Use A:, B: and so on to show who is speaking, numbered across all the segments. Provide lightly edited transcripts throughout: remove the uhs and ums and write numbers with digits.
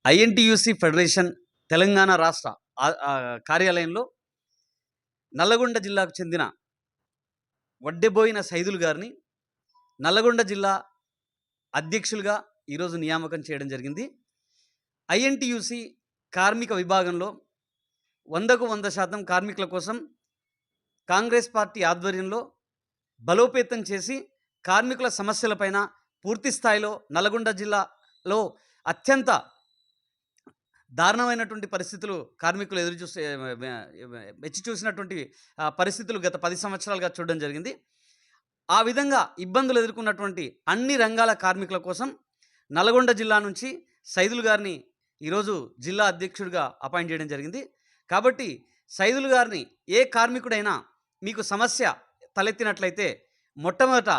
A: INTUC federation Telangana రాష్ట్ర కార్యాలయంలో నల్లగొండ జిల్లాకు చెందిన వడ్డెబోయిన సైదులు గారిని నల్లగొండ జిల్లా అధ్యక్షులుగా ఈరోజు నియామకం చేయడం జరిగింది. ఐఎన్టీయూసీ కార్మిక విభాగంలో 100కు 100% కార్మికుల కోసం కాంగ్రెస్ పార్టీ ఆధ్వర్యంలో బలోపేతం చేసి కార్మికుల సమస్యలపైన పూర్తి స్థాయిలో నల్లగొండ జిల్లాలో అత్యంత దారుణమైనటువంటి పరిస్థితులు కార్మికులు వెచ్చి చూసినటువంటి పరిస్థితులు గత 10 సంవత్సరాలుగా చూడడం జరిగింది. ఆ విధంగా ఇబ్బందులు ఎదుర్కొన్నటువంటి అన్ని రంగాల కార్మికుల కోసం నల్లగొండ జిల్లా నుంచి సైదులు గారిని ఈరోజు జిల్లా అధ్యక్షుడిగా అపాయింట్ చేయడం జరిగింది. కాబట్టి సైదులు గారిని ఏ కార్మికుడైనా మీకు సమస్య తలెత్తినట్లయితే మొట్టమొదట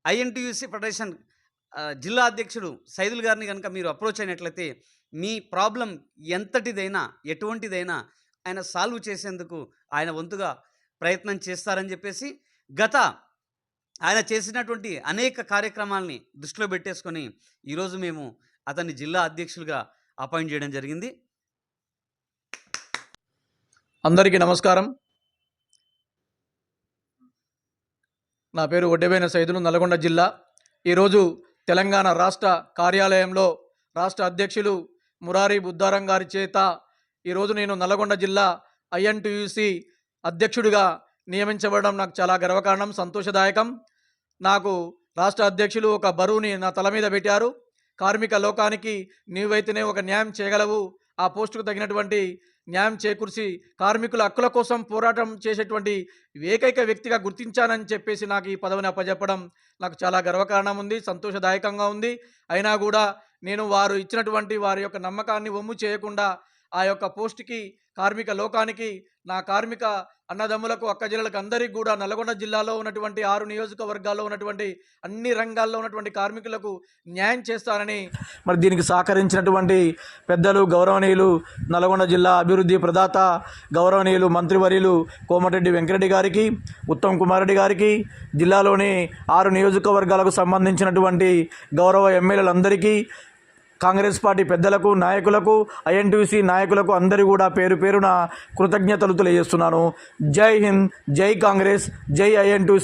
A: ఐఎన్టీయూసీ ఫెడరేషన్ జిల్లా అధ్యక్షుడు సైదులు గారిని కనుక మీరు అప్రోచ్ అయినట్లయితే మీ ప్రాబ్లం ఎంతటిదైనా ఎటువంటిదైనా ఆయన సాల్వ్ చేసేందుకు ఆయన వంతుగా ప్రయత్నం చేస్తారని చెప్పేసి గత ఆయన చేసినటువంటి అనేక కార్యక్రమాలని దృష్టిలో పెట్టేసుకొని ఈరోజు మేము అతన్ని జిల్లా అధ్యక్షులుగా అపాయింట్ చేయడం జరిగింది.
B: అందరికీ నమస్కారం. నా పేరు వడ్డెబోయిన సైదులు, నల్గొండ జిల్లా. ఈరోజు తెలంగాణ రాష్ట్ర కార్యాలయంలో రాష్ట్ర అధ్యక్షులు మురారి బుద్ధారం గారి చేత ఈరోజు నేను నల్గొండ జిల్లా ఐఎన్టీయూసీ అధ్యక్షుడిగా నియమించబడడం నాకు చాలా గర్వకారణం, సంతోషదాయకం. నాకు రాష్ట్ర అధ్యక్షులు ఒక బరువుని నా తల మీద పెట్టారు. కార్మిక లోకానికి నీవైతేనే ఒక న్యాయం చేయగలవు, ఆ పోస్టుకు తగినటువంటి న్యాయం చేకూర్చి కార్మికుల హక్కుల కోసం పోరాటం చేసేటువంటి ఏకైక వ్యక్తిగా గుర్తించానని చెప్పేసి నాకు ఈ పదవిని అప్పచెప్పడం నాకు చాలా గర్వకారణం ఉంది, సంతోషదాయకంగా ఉంది. అయినా కూడా నేను వారు ఇచ్చినటువంటి వారి యొక్క నమ్మకాన్ని వమ్ము చేయకుండా ఆ యొక్క పోస్టుకి కార్మిక లోకానికి, నా కార్మిక అన్నదమ్ములకు, అక్కజెల్లలకు అందరికీ కూడా నల్గొండ జిల్లాలో ఉన్నటువంటి 6 నియోజకవర్గాల్లో ఉన్నటువంటి అన్ని రంగాల్లో ఉన్నటువంటి కార్మికులకు న్యాయం చేస్తానని మరి దీనికి సహకరించినటువంటి పెద్దలు గౌరవనీయులు నల్గొండ జిల్లా అభివృద్ధి ప్రదాత గౌరవనీయులు మంత్రివర్యులు కోమటిరెడ్డి వెంకరెడ్డి గారికి, ఉత్తమ్ కుమార్ రెడ్డి గారికి, జిల్లాలోని 6 నియోజకవర్గాలకు సంబంధించినటువంటి గౌరవ ఎమ్మెల్యేలందరికీ, కాంగ్రెస్ పార్టీ పెద్దలకు, నాయకులకు, ఐఎన్టీయూసీ నాయకులకు అందరూ కూడా పేరు పేరున కృతజ్ఞతలు తెలియజేస్తున్నాను. జై హింద్, జై కాంగ్రెస్, జై ఐఎన్టీయూసీ.